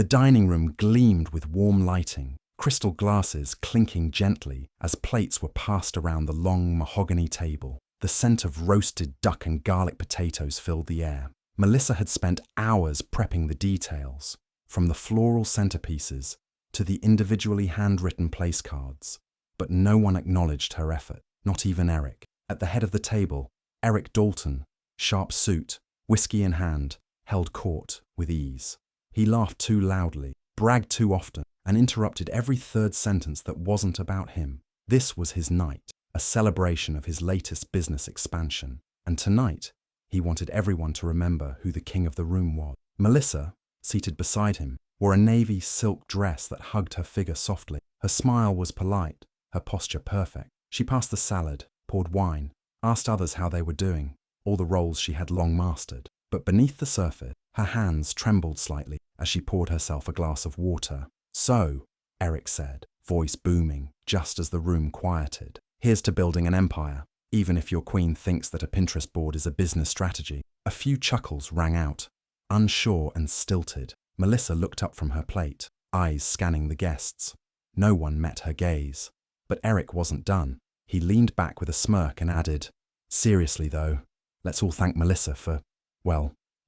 The dining room gleamed with warm lighting, crystal glasses clinking gently as plates were passed around the long mahogany table. The scent of roasted duck and garlic potatoes filled the air. Melissa had spent hours prepping the details, from the floral centerpieces to the individually handwritten place cards. But no one acknowledged her effort, not even Eric. At the head of the table, Eric Dalton, sharp suit, whiskey in hand, held court with ease. He laughed too loudly, bragged too often, and interrupted every third sentence that wasn't about him. This was his night, a celebration of his latest business expansion. And tonight, he wanted everyone to remember who the king of the room was. Melissa, seated beside him, wore a navy silk dress that hugged her figure softly. Her smile was polite, her posture perfect. She passed the salad, poured wine, asked others how they were doing, all the roles she had long mastered. But beneath the surface, her hands trembled slightly as she poured herself a glass of water. "So," Eric said, voice booming, just as the room quieted, "here's to building an empire, even if your queen thinks that a Pinterest board is a business strategy." A few chuckles rang out, unsure and stilted. Melissa looked up from her plate, eyes scanning the guests. No one met her gaze. But Eric wasn't done. He leaned back with a smirk and added, "Seriously though, let's all thank Melissa for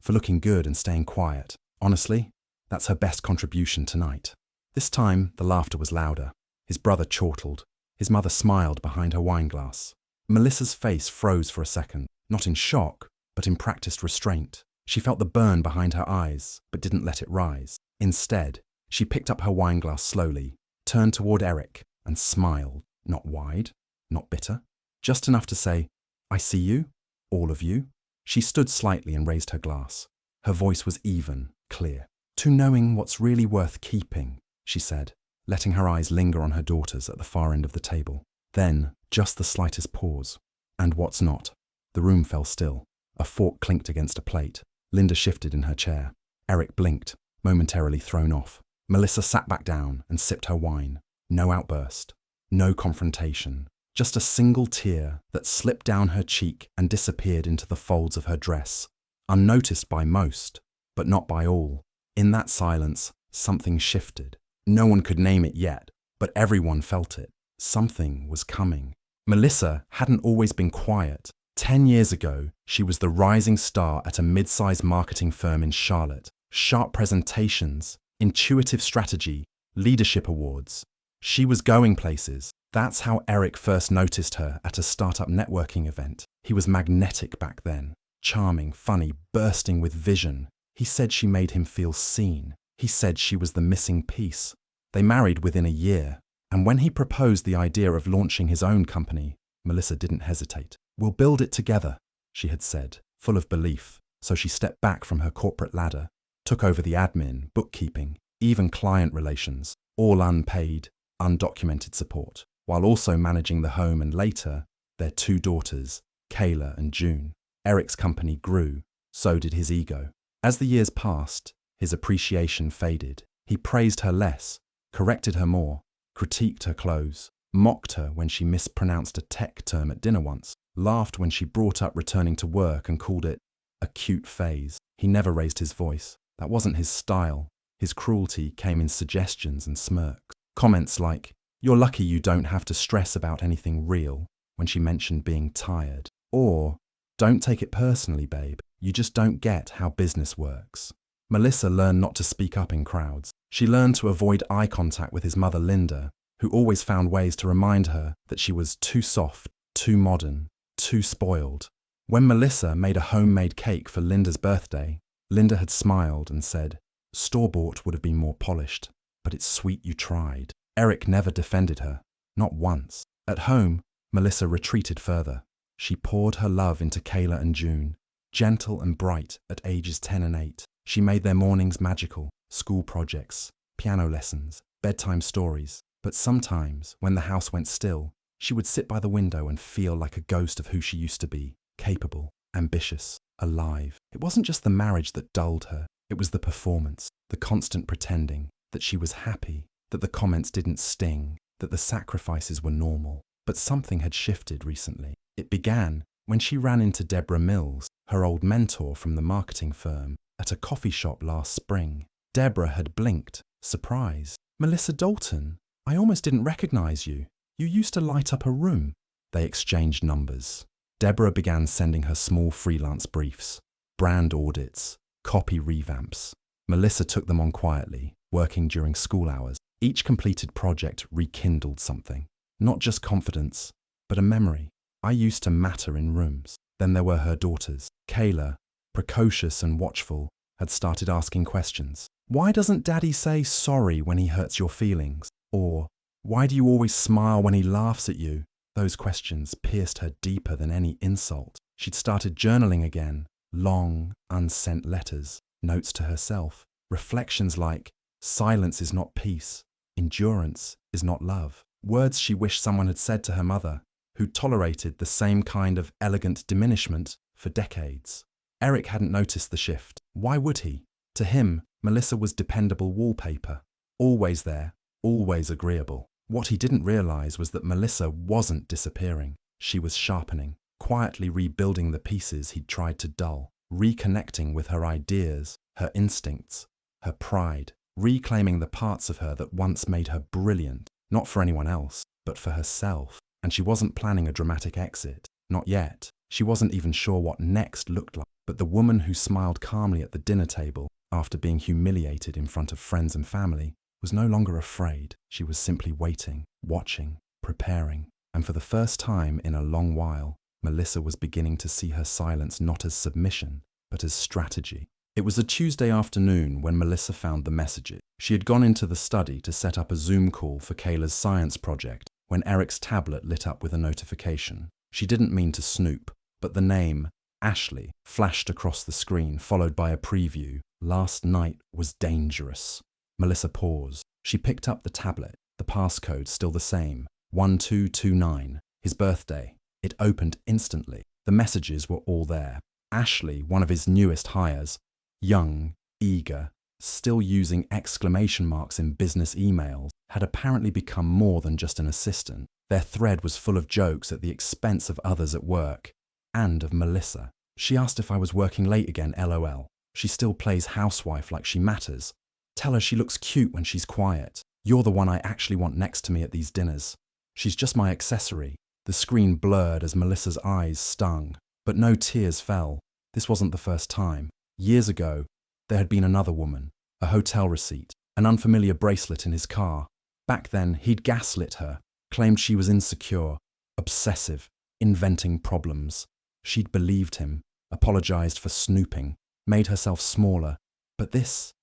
looking good and staying quiet. Honestly, that's her best contribution tonight." This time, the laughter was louder. His brother chortled. His mother smiled behind her wineglass. Melissa's face froze for a second, not in shock, but in practiced restraint. She felt the burn behind her eyes, but didn't let it rise. Instead, she picked up her wineglass slowly, turned toward Eric, and smiled, not wide, not bitter, just enough to say, "I see you, all of you." She stood slightly and raised her glass. Her voice was even, clear. "To knowing what's really worth keeping," she said, letting her eyes linger on her daughters at the far end of the table. Then, just the slightest pause. "And what's not." The room fell still. A fork clinked against a plate. Linda shifted in her chair. Eric blinked, momentarily thrown off. Melissa sat back down and sipped her wine. No outburst, no confrontation, just a single tear that slipped down her cheek and disappeared into the folds of her dress. Unnoticed by most, but not by all. In that silence, something shifted. No one could name it yet, but everyone felt it. Something was coming. Melissa hadn't always been quiet. 10 years ago, she was the rising star at a mid-sized marketing firm in Charlotte. Sharp presentations, intuitive strategy, leadership awards. She was going places. That's how Eric first noticed her at a startup networking event. He was magnetic back then. Charming, funny, bursting with vision. He said she made him feel seen. He said she was the missing piece. They married within a year. And when he proposed the idea of launching his own company, Melissa didn't hesitate. "We'll build it together," she had said, full of belief. So she stepped back from her corporate ladder, took over the admin, bookkeeping, even client relations, all unpaid, undocumented support, while also managing the home and later, their 2 daughters, Kayla and June. Eric's company grew, so did his ego. As the years passed, his appreciation faded. He praised her less, corrected her more, critiqued her clothes, mocked her when she mispronounced a tech term at dinner once, laughed when she brought up returning to work and called it a cute phase. He never raised his voice. That wasn't his style. His cruelty came in suggestions and smirks. Comments like, "You're lucky you don't have to stress about anything real," when she mentioned being tired. Or, "Don't take it personally, babe. You just don't get how business works." Melissa learned not to speak up in crowds. She learned to avoid eye contact with his mother Linda, who always found ways to remind her that she was too soft, too modern, too spoiled. When Melissa made a homemade cake for Linda's birthday, Linda had smiled and said, "Store-bought would have been more polished, but it's sweet you tried." Eric never defended her, not once. At home, Melissa retreated further. She poured her love into Kayla and June, gentle and bright at ages 10 and 8. She made their mornings magical, school projects, piano lessons, bedtime stories. But sometimes, when the house went still, she would sit by the window and feel like a ghost of who she used to be, capable, ambitious, alive. It wasn't just the marriage that dulled her. It was the performance, the constant pretending, that she was happy, that the comments didn't sting, that the sacrifices were normal. But something had shifted recently. It began when she ran into Deborah Mills, her old mentor from the marketing firm, at a coffee shop last spring. Deborah had blinked, surprised. "Melissa Dalton, I almost didn't recognize you. You used to light up a room." They exchanged numbers. Deborah began sending her small freelance briefs, brand audits, copy revamps. Melissa took them on quietly, working during school hours. Each completed project rekindled something. Not just confidence, but a memory. "I used to matter in rooms." Then there were her daughters. Kayla, precocious and watchful, had started asking questions. "Why doesn't Daddy say sorry when he hurts your feelings?" Or, "Why do you always smile when he laughs at you?" Those questions pierced her deeper than any insult. She'd started journaling again, long, unsent letters, notes to herself, reflections like, "Silence is not peace, endurance is not love." Words she wished someone had said to her mother, who tolerated the same kind of elegant diminishment for decades. Eric hadn't noticed the shift. Why would he? To him, Melissa was dependable wallpaper, always there, always agreeable. What he didn't realize was that Melissa wasn't disappearing. She was sharpening, quietly rebuilding the pieces he'd tried to dull, reconnecting with her ideas, her instincts, her pride, reclaiming the parts of her that once made her brilliant, not for anyone else, but for herself. And she wasn't planning a dramatic exit. Not yet. She wasn't even sure what next looked like. But the woman who smiled calmly at the dinner table, after being humiliated in front of friends and family, was no longer afraid. She was simply waiting, watching, preparing. And for the first time in a long while, Melissa was beginning to see her silence not as submission, but as strategy. It was a Tuesday afternoon when Melissa found the messages. She had gone into the study to set up a Zoom call for Kayla's science project when Eric's tablet lit up with a notification. She didn't mean to snoop, but the name, Ashley, flashed across the screen, followed by a preview. Last night was dangerous. Melissa paused. She picked up the tablet, the passcode still the same, 1229, his birthday. It opened instantly. The messages were all there. Ashley, one of his newest hires, young, eager, still using exclamation marks in business emails, had apparently become more than just an assistant. Their thread was full of jokes at the expense of others at work, and of Melissa. "She asked if I was working late again, LOL. She still plays housewife like she matters. Tell her she looks cute when she's quiet. You're the one I actually want next to me at these dinners. She's just my accessory." The screen blurred as Melissa's eyes stung, but no tears fell. This wasn't the first time. Years ago, there had been another woman, a hotel receipt, an unfamiliar bracelet in his car. Back then, he'd gaslit her, claimed she was insecure, obsessive, inventing problems. She'd believed him, apologized for snooping, made herself smaller. But this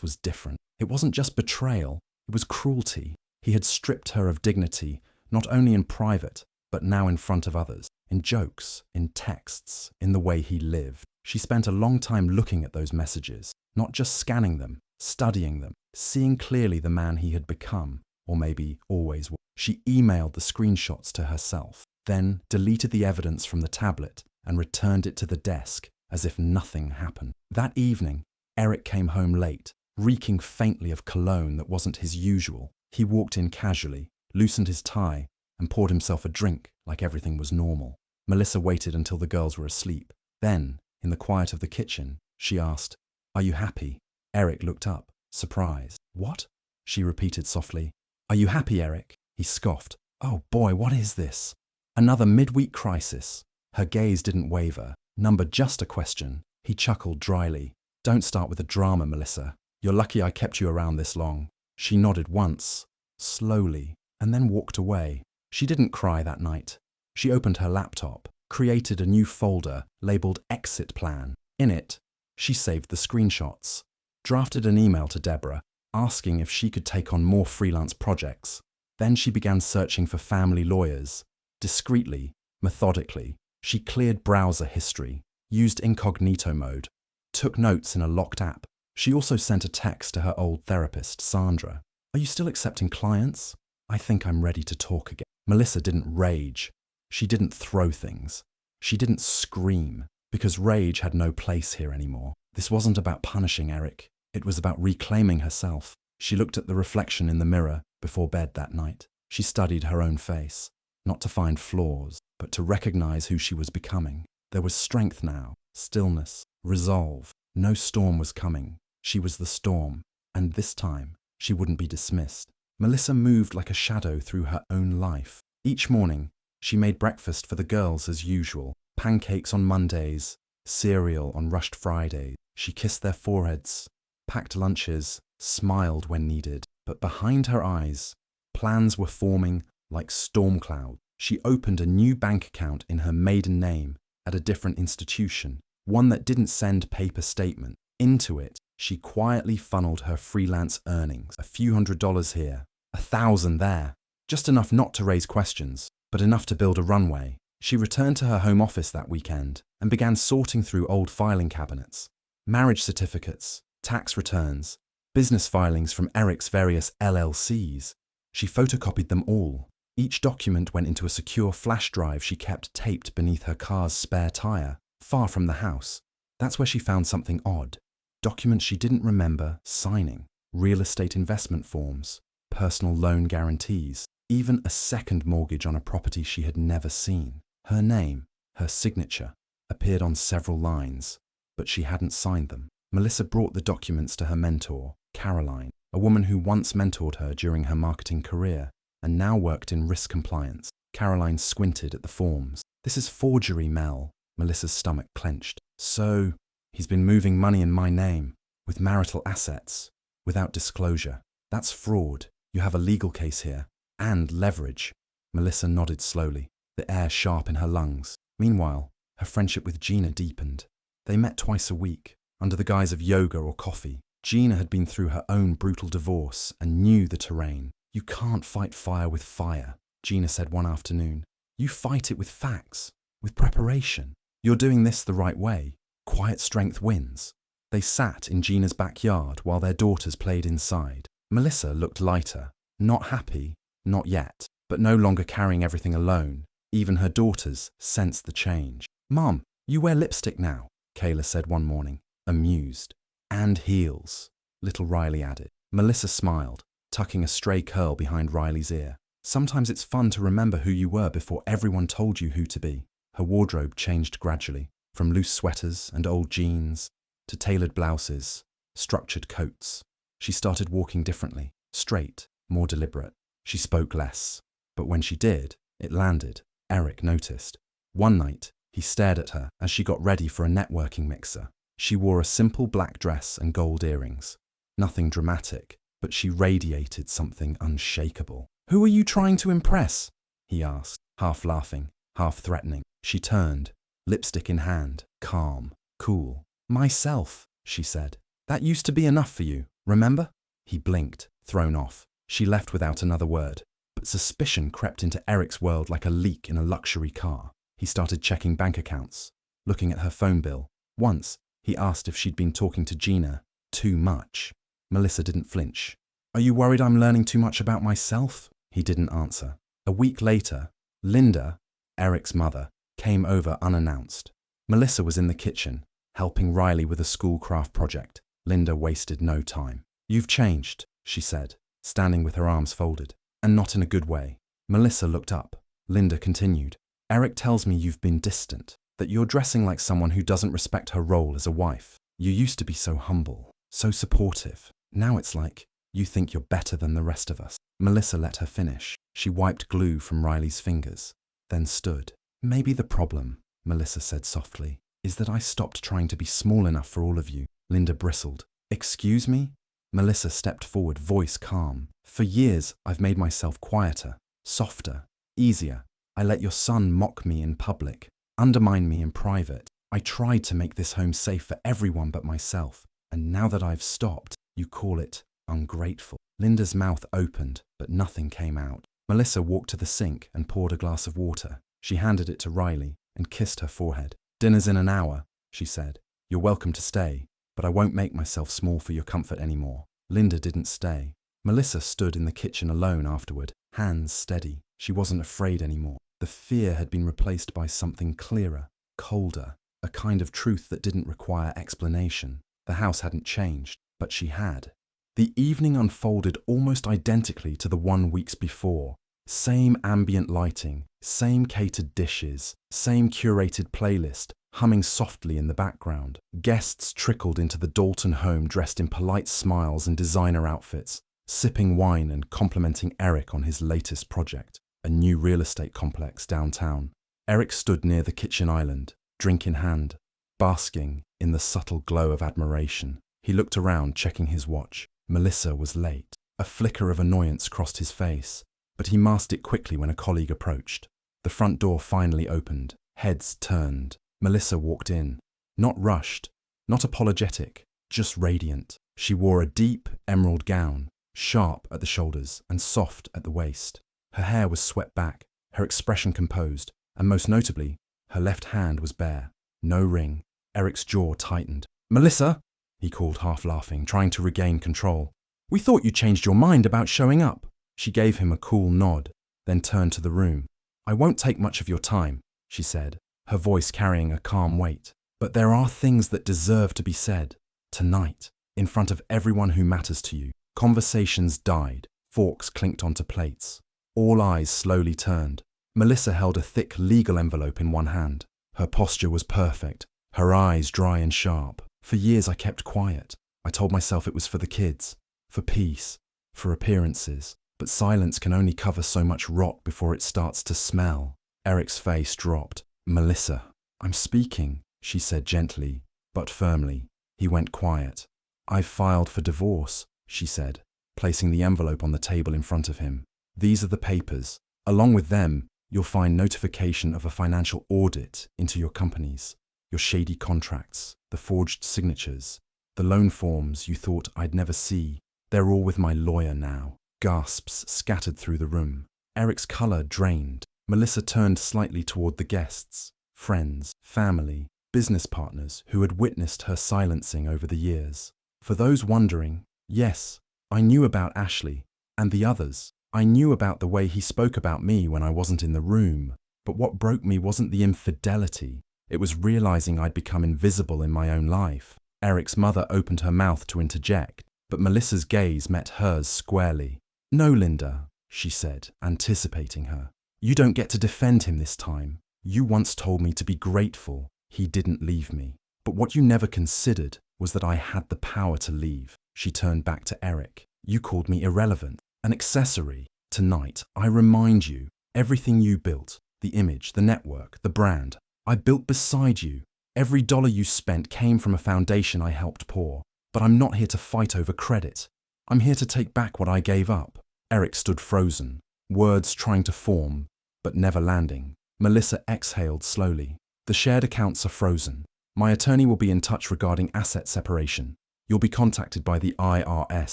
was different. It wasn't just betrayal, it was cruelty. He had stripped her of dignity, not only in private, but now in front of others, in jokes, in texts, in the way he lived. She spent a long time looking at those messages, not just scanning them, studying them, seeing clearly the man he had become, or maybe always was. She emailed the screenshots to herself, then deleted the evidence from the tablet and returned it to the desk as if nothing happened. That evening, Eric came home late, reeking faintly of cologne that wasn't his usual. He walked in casually, loosened his tie, and poured himself a drink like everything was normal. Melissa waited until the girls were asleep. Then, in the quiet of the kitchen, she asked, "Are you happy?" Eric looked up, surprised. "What?" she repeated softly. "Are you happy, Eric?" He scoffed. "Oh boy, what is this? Another midweek crisis." Her gaze didn't waver, numbered just a question. He chuckled dryly. "Don't start with the drama, Melissa. You're lucky I kept you around this long." She nodded once, slowly, and then walked away. She didn't cry that night. She opened her laptop, created a new folder labeled Exit Plan. In it, she saved the screenshots, drafted an email to Deborah, asking if she could take on more freelance projects. Then she began searching for family lawyers. Discreetly, methodically, she cleared browser history, used incognito mode, took notes in a locked app. She also sent a text to her old therapist, Sandra. "Are you still accepting clients? I think I'm ready to talk again." Melissa didn't rage. She didn't throw things. She didn't scream, because rage had no place here anymore. This wasn't about punishing Eric. It was about reclaiming herself. She looked at the reflection in the mirror before bed that night. She studied her own face, not to find flaws, but to recognize who she was becoming. There was strength now, stillness, resolve. No storm was coming. She was the storm, And this time, she wouldn't be dismissed. Melissa moved like a shadow through her own life. Each morning, she made breakfast for the girls as usual. Pancakes on Mondays, cereal on rushed Fridays. She kissed their foreheads, packed lunches, smiled when needed. But behind her eyes, plans were forming like storm clouds. She opened a new bank account in her maiden name at a different institution, one that didn't send paper statements. Into it, she quietly funneled her freelance earnings, a few $100s here, 1,000 there, just enough not to raise questions, but enough to build a runway. She returned to her home office that weekend and began sorting through old filing cabinets, marriage certificates, tax returns, business filings from Eric's various LLCs. She photocopied them all. Each document went into a secure flash drive she kept taped beneath her car's spare tire, far from the house. That's where she found something odd. Documents she didn't remember signing, real estate investment forms, personal loan guarantees, even a second mortgage on a property she had never seen. Her name, her signature, appeared on several lines, but she hadn't signed them. Melissa brought the documents to her mentor, Caroline, a woman who once mentored her during her marketing career and now worked in risk compliance. Caroline squinted at the forms. "This is forgery, Mel." Melissa's stomach clenched. "So, he's been moving money in my name, with marital assets, without disclosure. That's fraud. You have a legal case here. And leverage." Melissa nodded slowly, the air sharp in her lungs. Meanwhile, her friendship with Gina deepened. They met twice a week, under the guise of yoga or coffee. Gina had been through her own brutal divorce and knew the terrain. "You can't fight fire with fire," Gina said one afternoon. "You fight it with facts, with preparation. You're doing this the right way. Quiet strength wins." They sat in Gina's backyard while their daughters played inside. Melissa looked lighter, not happy, not yet, but no longer carrying everything alone. Even her daughters sensed the change. "Mom, you wear lipstick now," Kayla said one morning, amused. "And heels," little Riley added. Melissa smiled, tucking a stray curl behind Riley's ear. "Sometimes it's fun to remember who you were before everyone told you who to be." Her wardrobe changed gradually, from loose sweaters and old jeans to tailored blouses, structured coats. She started walking differently, straight, more deliberate. She spoke less, but when she did, it landed. Eric noticed. One night, he stared at her as she got ready for a networking mixer. She wore a simple black dress and gold earrings. Nothing dramatic, but she radiated something unshakable. "Who are you trying to impress?" he asked, half laughing, half threatening. She turned, lipstick in hand, calm, cool. "Myself," she said. "That used to be enough for you, remember?" He blinked, thrown off. She left without another word. But suspicion crept into Eric's world like a leak in a luxury car. He started checking bank accounts, looking at her phone bill. Once, he asked if she'd been talking to Gina too much. Melissa didn't flinch. "Are you worried I'm learning too much about myself?" He didn't answer. A week later, Linda, Eric's mother, came over unannounced. Melissa was in the kitchen, helping Riley with a school craft project. Linda wasted no time. "You've changed," she said, standing with her arms folded, and not in a good way. Melissa looked up. Linda continued. "Eric tells me you've been distant, that you're dressing like someone who doesn't respect her role as a wife. You used to be so humble, so supportive. Now it's like you think you're better than the rest of us." Melissa let her finish. She wiped glue from Riley's fingers, then stood. "Maybe the problem," Melissa said softly, "is that I stopped trying to be small enough for all of you." Linda bristled. "Excuse me?" Melissa stepped forward, voice calm. "For years, I've made myself quieter, softer, easier. I let your son mock me in public, undermine me in private. I tried to make this home safe for everyone but myself. And now that I've stopped, you call it ungrateful." Linda's mouth opened, but nothing came out. Melissa walked to the sink and poured a glass of water. She handed it to Riley and kissed her forehead. "Dinner's in an hour," she said. "You're welcome to stay, but I won't make myself small for your comfort anymore." Linda didn't stay. Melissa stood in the kitchen alone afterward, hands steady. She wasn't afraid anymore. The fear had been replaced by something clearer, colder, a kind of truth that didn't require explanation. The house hadn't changed, but she had. The evening unfolded almost identically to the one weeks before. Same ambient lighting, same catered dishes, same curated playlist, humming softly in the background. Guests trickled into the Dalton home dressed in polite smiles and designer outfits, sipping wine and complimenting Eric on his latest project, a new real estate complex downtown. Eric stood near the kitchen island, drink in hand, basking in the subtle glow of admiration. He looked around, checking his watch. Melissa was late. A flicker of annoyance crossed his face, but he masked it quickly when a colleague approached. The front door finally opened. Heads turned. Melissa walked in. Not rushed, not apologetic, just radiant. She wore a deep emerald gown, sharp at the shoulders and soft at the waist. Her hair was swept back, her expression composed, and most notably, her left hand was bare. No ring. Eric's jaw tightened. "Melissa," he called, half laughing, trying to regain control. "We thought you changed your mind about showing up." She gave him a cool nod, then turned to the room. "I won't take much of your time," she said, her voice carrying a calm weight. "But there are things that deserve to be said. Tonight, in front of everyone who matters to you." Conversations died. Forks clinked onto plates. All eyes slowly turned. Melissa held a thick legal envelope in one hand. Her posture was perfect, her eyes dry and sharp. "For years I kept quiet. I told myself it was for the kids, for peace, for appearances. But silence can only cover so much rot before it starts to smell." Eric's face dropped. "Melissa, I'm speaking," she said gently, but firmly. He went quiet. "I've filed for divorce," she said, placing the envelope on the table in front of him. "These are the papers. Along with them, you'll find notification of a financial audit into your companies, your shady contracts, the forged signatures, the loan forms you thought I'd never see. They're all with my lawyer now." Gasps scattered through the room. Eric's color drained. Melissa turned slightly toward the guests, friends, family, business partners who had witnessed her silencing over the years. "For those wondering, yes, I knew about Ashley and the others. I knew about the way he spoke about me when I wasn't in the room. But what broke me wasn't the infidelity. It was realizing I'd become invisible in my own life." Eric's mother opened her mouth to interject, but Melissa's gaze met hers squarely. "No, Linda," she said, anticipating her. "You don't get to defend him this time. You once told me to be grateful he didn't leave me. But what you never considered was that I had the power to leave." She turned back to Eric. "You called me irrelevant, an accessory. Tonight, I remind you, everything you built, the image, the network, the brand, I built beside you. Every dollar you spent came from a foundation I helped pour. But I'm not here to fight over credit. I'm here to take back what I gave up." Eric stood frozen, words trying to form, but never landing. Melissa exhaled slowly. "The shared accounts are frozen. My attorney will be in touch regarding asset separation. You'll be contacted by the IRS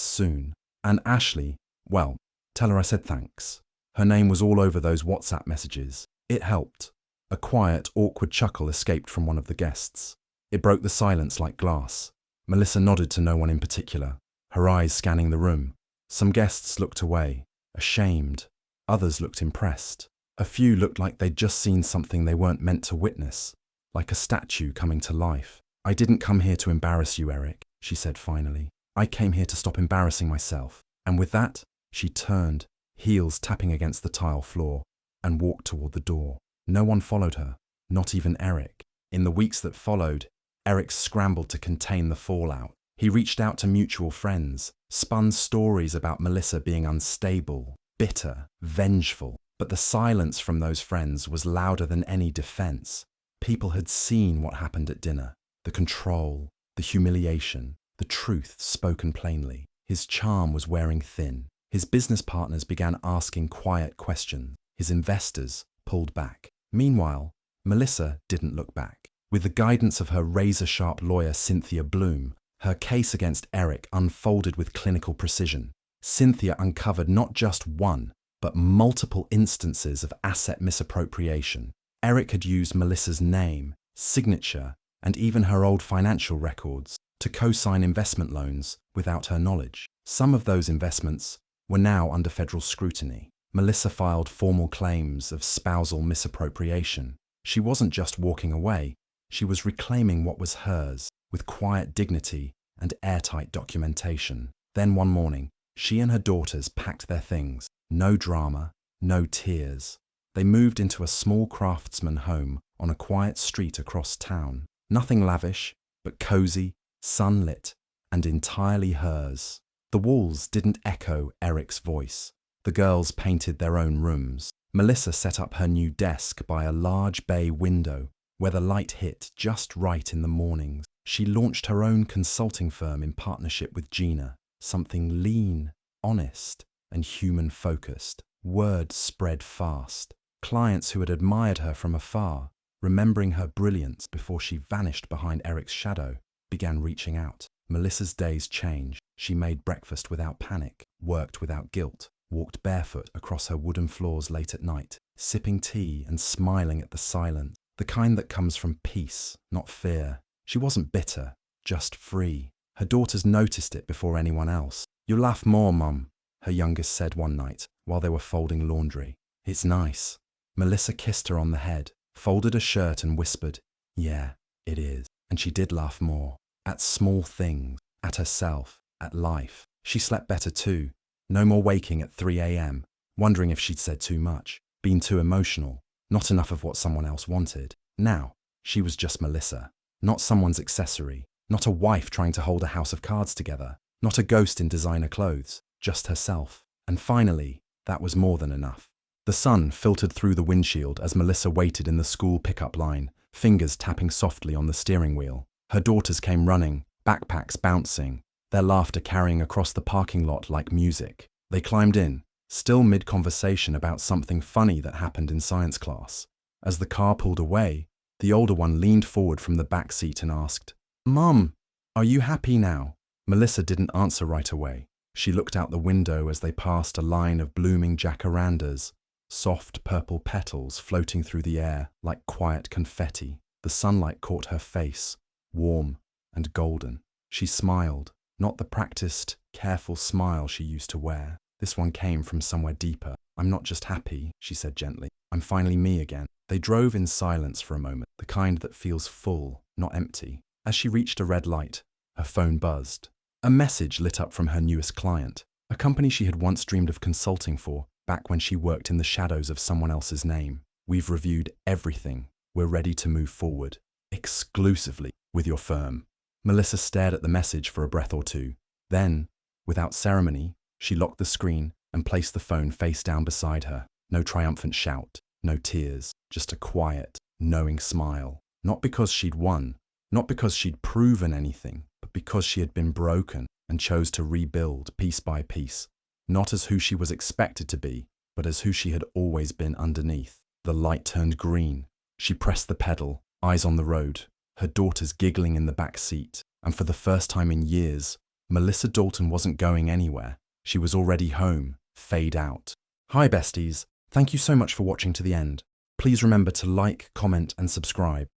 soon. And Ashley, well, tell her I said thanks. Her name was all over those WhatsApp messages. It helped." A quiet, awkward chuckle escaped from one of the guests. It broke the silence like glass. Melissa nodded to no one in particular, her eyes scanning the room. Some guests looked away, ashamed. Others looked impressed. A few looked like they'd just seen something they weren't meant to witness, like a statue coming to life. "I didn't come here to embarrass you, Eric," she said finally. "I came here to stop embarrassing myself." And with that, she turned, heels tapping against the tile floor, and walked toward the door. No one followed her, not even Eric. In the weeks that followed, Eric scrambled to contain the fallout. He reached out to mutual friends, spun stories about Melissa being unstable, bitter, vengeful. But the silence from those friends was louder than any defense. People had seen what happened at dinner. The control, the humiliation, the truth spoken plainly. His charm was wearing thin. His business partners began asking quiet questions. His investors pulled back. Meanwhile, Melissa didn't look back. With the guidance of her razor-sharp lawyer Cynthia Bloom, her case against Eric unfolded with clinical precision. Cynthia uncovered not just one, but multiple instances of asset misappropriation. Eric had used Melissa's name, signature, and even her old financial records to co-sign investment loans without her knowledge. Some of those investments were now under federal scrutiny. Melissa filed formal claims of spousal misappropriation. She wasn't just walking away, she was reclaiming what was hers, with quiet dignity and airtight documentation. Then one morning, she and her daughters packed their things. No drama, no tears, They moved into a small craftsman home on a quiet street across town. Nothing lavish, but cozy, sunlit, and entirely hers. The walls didn't echo Eric's voice. The girls painted their own rooms. Melissa set up her new desk by a large bay window where the light hit just right in the mornings. She launched her own consulting firm in partnership with Gina, something lean, honest, and human-focused. Word spread fast. Clients who had admired her from afar, remembering her brilliance before she vanished behind Eric's shadow, began reaching out. Melissa's days changed. She made breakfast without panic, worked without guilt, walked barefoot across her wooden floors late at night, sipping tea and smiling at the silence, the kind that comes from peace, not fear. She wasn't bitter, just free. Her daughters noticed it before anyone else. "You laugh more, Mum," her youngest said one night while they were folding laundry. "It's nice." Melissa kissed her on the head, folded a shirt and whispered, "Yeah, it is." And she did laugh more. At small things, at herself, at life. She slept better too. No more waking at 3 a.m., wondering if she'd said too much, been too emotional, not enough of what someone else wanted. Now, she was just Melissa. Not someone's accessory, not a wife trying to hold a house of cards together, not a ghost in designer clothes, just herself. And finally, that was more than enough. The sun filtered through the windshield as Melissa waited in the school pickup line, fingers tapping softly on the steering wheel. Her daughters came running, backpacks bouncing, their laughter carrying across the parking lot like music. They climbed in, still mid-conversation about something funny that happened in science class. As the car pulled away, the older one leaned forward from the back seat and asked, "Mum, are you happy now?" Melissa didn't answer right away. She looked out the window as they passed a line of blooming jacarandas, soft purple petals floating through the air like quiet confetti. The sunlight caught her face, warm and golden. She smiled, not the practiced, careful smile she used to wear. This one came from somewhere deeper. "I'm not just happy," she said gently. "I'm finally me again." They drove in silence for a moment, the kind that feels full, not empty. As she reached a red light, her phone buzzed. A message lit up from her newest client, a company she had once dreamed of consulting for, back when she worked in the shadows of someone else's name. "We've reviewed everything. We're ready to move forward, exclusively with your firm." Melissa stared at the message for a breath or two. Then, without ceremony, she locked the screen and placed the phone face down beside her. No triumphant shout, no tears, just a quiet, knowing smile. Not because she'd won, not because she'd proven anything, but because she had been broken and chose to rebuild piece by piece. Not as who she was expected to be, but as who she had always been underneath. The light turned green. She pressed the pedal, eyes on the road, her daughters giggling in the back seat. And for the first time in years, Melissa Dalton wasn't going anywhere. She was already home, fade out. Hi besties, thank you so much for watching to the end. Please remember to like, comment and subscribe.